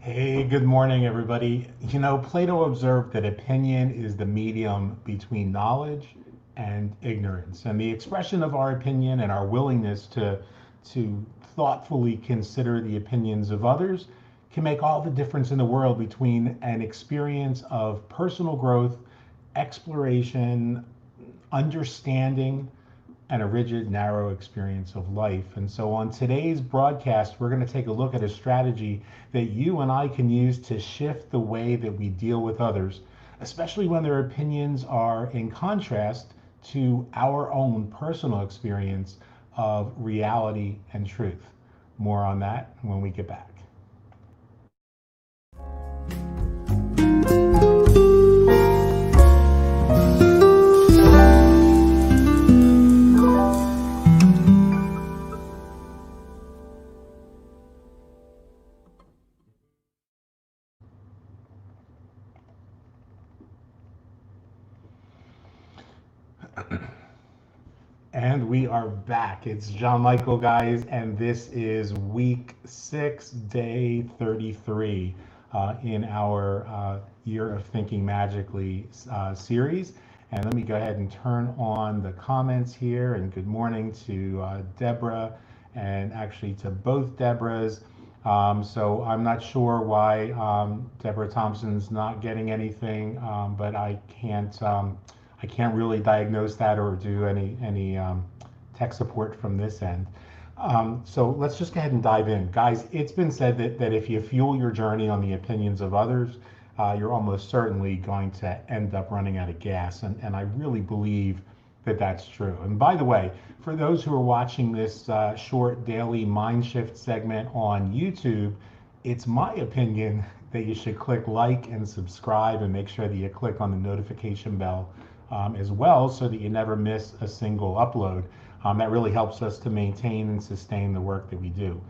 Hey, good morning, everybody. Plato observed that opinion is the medium between knowledge and ignorance, and the expression of our opinion and our willingness to thoughtfully consider the opinions of others can make all the difference in the world between an experience of personal growth, exploration, understanding, and a rigid, narrow experience of life. And so, on today's broadcast, we're going to take a look at a strategy that you and I can use to shift the way that we deal with others, especially when their opinions are in contrast to our own personal experience of reality and truth. More on that when we get back. And we are back. It's John Michael, guys, and this is week 6, day 33 in our Year of Thinking Magically series. And let me go ahead and turn on the comments here. And good morning to Deborah, and actually to both Deborahs. So I'm not sure why Deborah Thompson's not getting anything, but I can't really diagnose that or do any tech support from this end. So let's just go ahead and dive in. Guys, it's been said that if you fuel your journey on the opinions of others, you're almost certainly going to end up running out of gas. And I really believe that that's true. And by the way, for those who are watching this short daily mindshift segment on YouTube, it's my opinion that you should click like and subscribe and make sure that you click on the notification bell as well, so that you never miss a single upload. That really helps us to maintain and sustain the work that we do.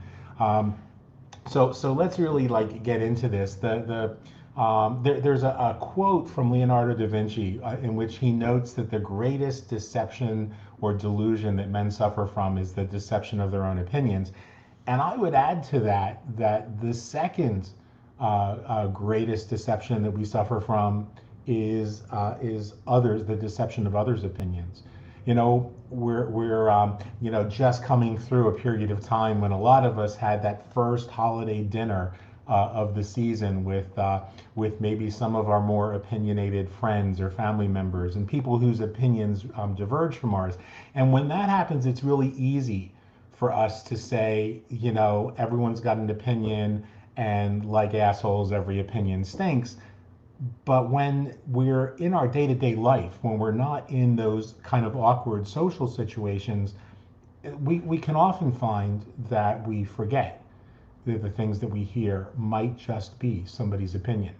So let's really get into this. There's a quote from Leonardo da Vinci in which he notes that the greatest deception or delusion that men suffer from is the deception of their own opinions. And I would add to that the second greatest deception that we suffer from is others, the deception of others' opinions. We're just coming through a period of time when a lot of us had that first holiday dinner of the season with maybe some of our more opinionated friends or family members and people whose opinions diverge from ours. And when that happens, it's really easy for us to say, everyone's got an opinion, and like assholes, every opinion stinks. But when we're in our day-to-day life, when we're not in those kind of awkward social situations, we can often find that we forget that the things that we hear might just be somebody's opinion.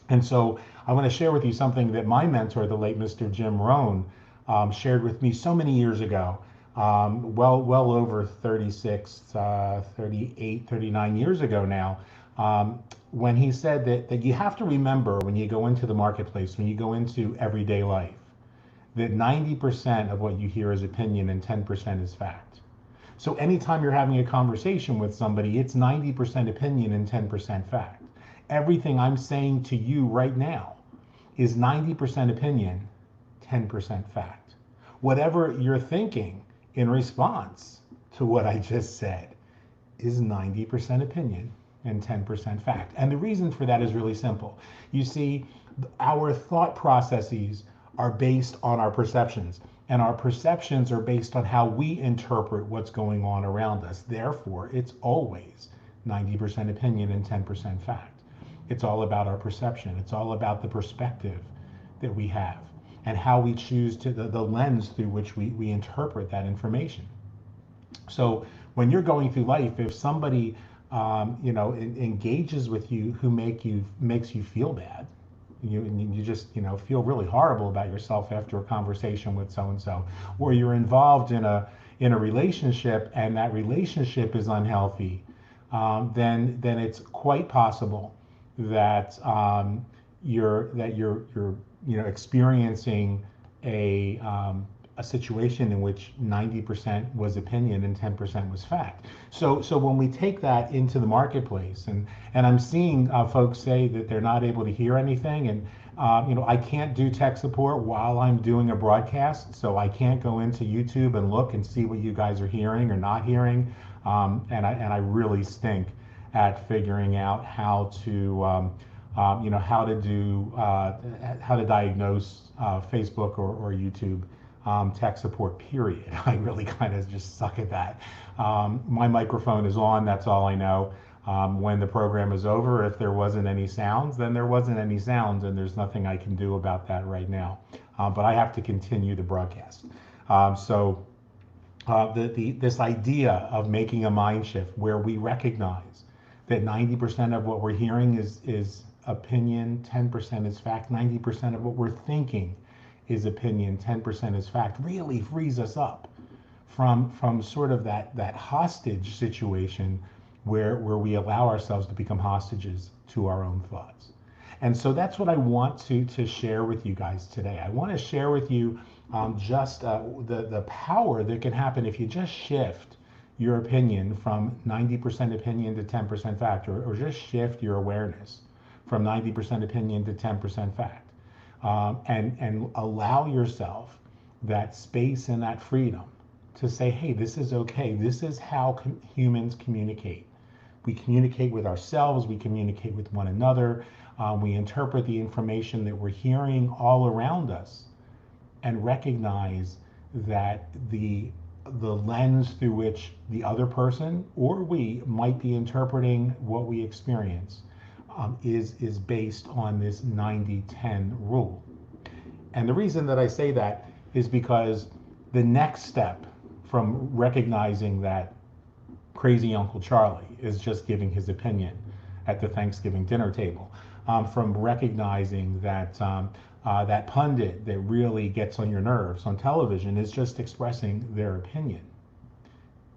And so I want to share with you something that my mentor, the late Mr. Jim Rohn, shared with me so many years ago, well over 36, 38, 39 years ago now, when he said that you have to remember when you go into the marketplace, when you go into everyday life, that 90% of what you hear is opinion and 10% is fact. So anytime you're having a conversation with somebody, it's 90% opinion and 10% fact. Everything I'm saying to you right now is 90% opinion, 10% fact. Whatever you're thinking in response to what I just said is 90% opinion and 10% fact. And the reason for that is really simple. You see, our thought processes are based on our perceptions, and our perceptions are based on how we interpret what's going on around us. Therefore, it's always 90% opinion and 10% fact. It's all about our perception. It's all about the perspective that we have and how we choose the lens through which we interpret that information. So when you're going through life, if somebody engages with you who makes you feel bad, you just feel really horrible about yourself after a conversation with so and so, or you're involved in a relationship and that relationship is unhealthy, then it's quite possible that you're experiencing a a situation in which 90% was opinion and 10% was fact. So when we take that into the marketplace, and I'm seeing folks say that they're not able to hear anything, and I can't do tech support while I'm doing a broadcast, so I can't go into YouTube and look and see what you guys are hearing or not hearing, and I really stink at figuring out how to how to diagnose Facebook or YouTube tech support, period. I really kind of just suck at that. My microphone is on, that's all I know. When the program is over, if there wasn't any sounds, then there wasn't any sounds, and there's nothing I can do about that right now. But I have to continue the broadcast. This idea of making a mind shift where we recognize that 90% of what we're hearing is opinion, 10% is fact, 90% of what we're thinking is opinion, 10% is fact, really frees us up from sort of that hostage situation where we allow ourselves to become hostages to our own thoughts. And so that's what I want to share with you guys today. I want to share with you just the power that can happen if you just shift your opinion from 90% opinion to 10% fact, or just shift your awareness from 90% opinion to 10% fact, and allow yourself that space and that freedom to say, hey, this is okay. This is how humans communicate. We communicate with ourselves, we communicate with one another, we interpret the information that we're hearing all around us, and recognize that the lens through which the other person or we might be interpreting what we experience is based on this 90-10 rule. And the reason that I say that is because the next step from recognizing that crazy Uncle Charlie is just giving his opinion at the Thanksgiving dinner table, from recognizing that that pundit that really gets on your nerves on television is just expressing their opinion,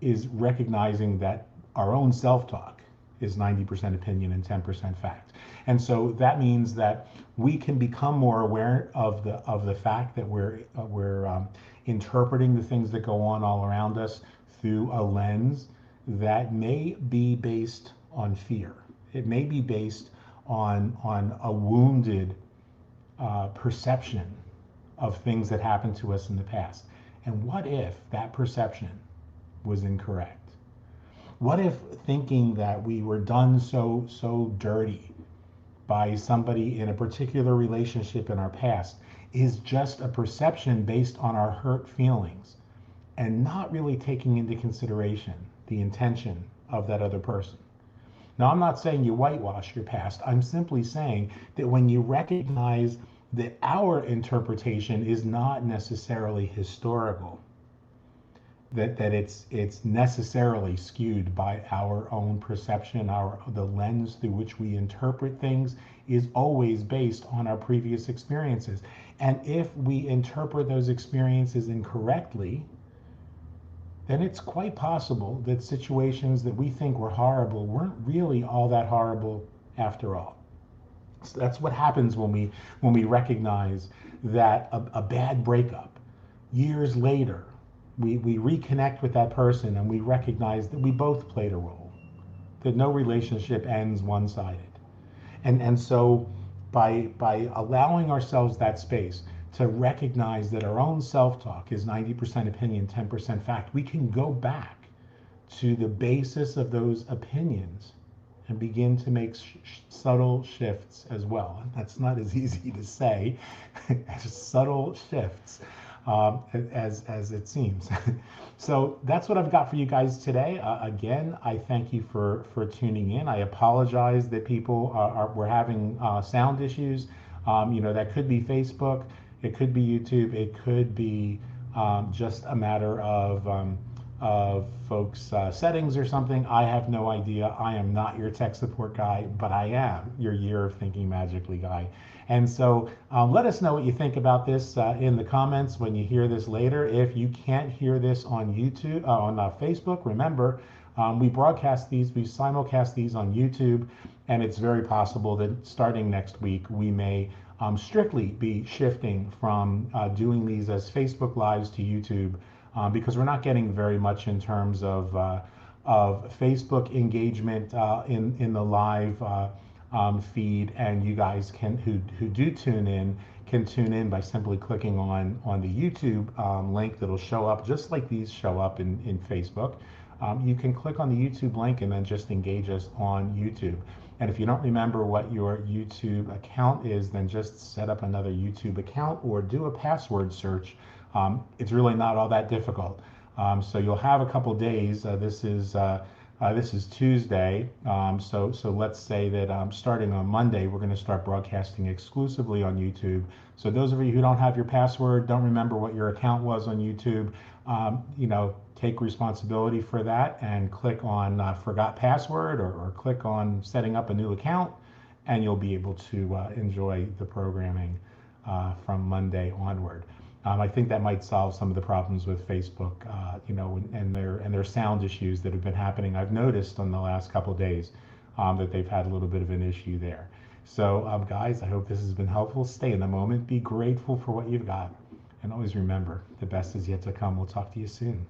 is recognizing that our own self-talk is 90% opinion and 10% fact. And so that means that we can become more aware of the fact that we're interpreting the things that go on all around us through a lens that may be based on fear. It may be based on a wounded perception of things that happened to us in the past. And what if that perception was incorrect? What if thinking that we were done so dirty by somebody in a particular relationship in our past is just a perception based on our hurt feelings, and not really taking into consideration the intention of that other person? Now, I'm not saying you whitewash your past. I'm simply saying that when you recognize that our interpretation is not necessarily historical, that it's necessarily skewed by our own perception, the lens through which we interpret things is always based on our previous experiences. And if we interpret those experiences incorrectly, then it's quite possible that situations that we think were horrible weren't really all that horrible after all. So that's what happens when we recognize that a bad breakup, years later, we reconnect with that person and we recognize that we both played a role, that no relationship ends one-sided. And so by allowing ourselves that space to recognize that our own self-talk is 90% opinion, 10% fact, we can go back to the basis of those opinions and begin to make subtle shifts as well. And that's not as easy to say as subtle shifts as it seems. So that's what I've got for you guys today. Again, I thank you for tuning in. I apologize that people were having sound issues. That could be Facebook, it could be YouTube, it could be just a matter of folks' settings or something. I have no idea. I am not your tech support guy, but I am your Year of Thinking Magically guy. And so let us know what you think about this in the comments when you hear this later. If you can't hear this on YouTube, on Facebook, remember, we broadcast these, we simulcast these on YouTube, and it's very possible that starting next week, we may strictly be shifting from doing these as Facebook Lives to YouTube, because we're not getting very much in terms of Facebook engagement in the live feed, and you guys can who do tune in can tune in by simply clicking on the YouTube link that'll show up just like these show up in Facebook. You can click on the YouTube link and then just engage us on YouTube. And if you don't remember what your YouTube account is, then just set up another YouTube account or do a password search. It's really not all that difficult. So you'll have a couple days. This is Tuesday. So let's say that starting on Monday, we're going to start broadcasting exclusively on YouTube. So those of you who don't have your password, don't remember what your account was on YouTube, take responsibility for that and click on forgot password, or click on setting up a new account, and you'll be able to enjoy the programming from Monday onward. I think that might solve some of the problems with Facebook, and their sound issues that have been happening. I've noticed on the last couple of days that they've had a little bit of an issue there. So, guys, I hope this has been helpful. Stay in the moment. Be grateful for what you've got. And always remember, the best is yet to come. We'll talk to you soon.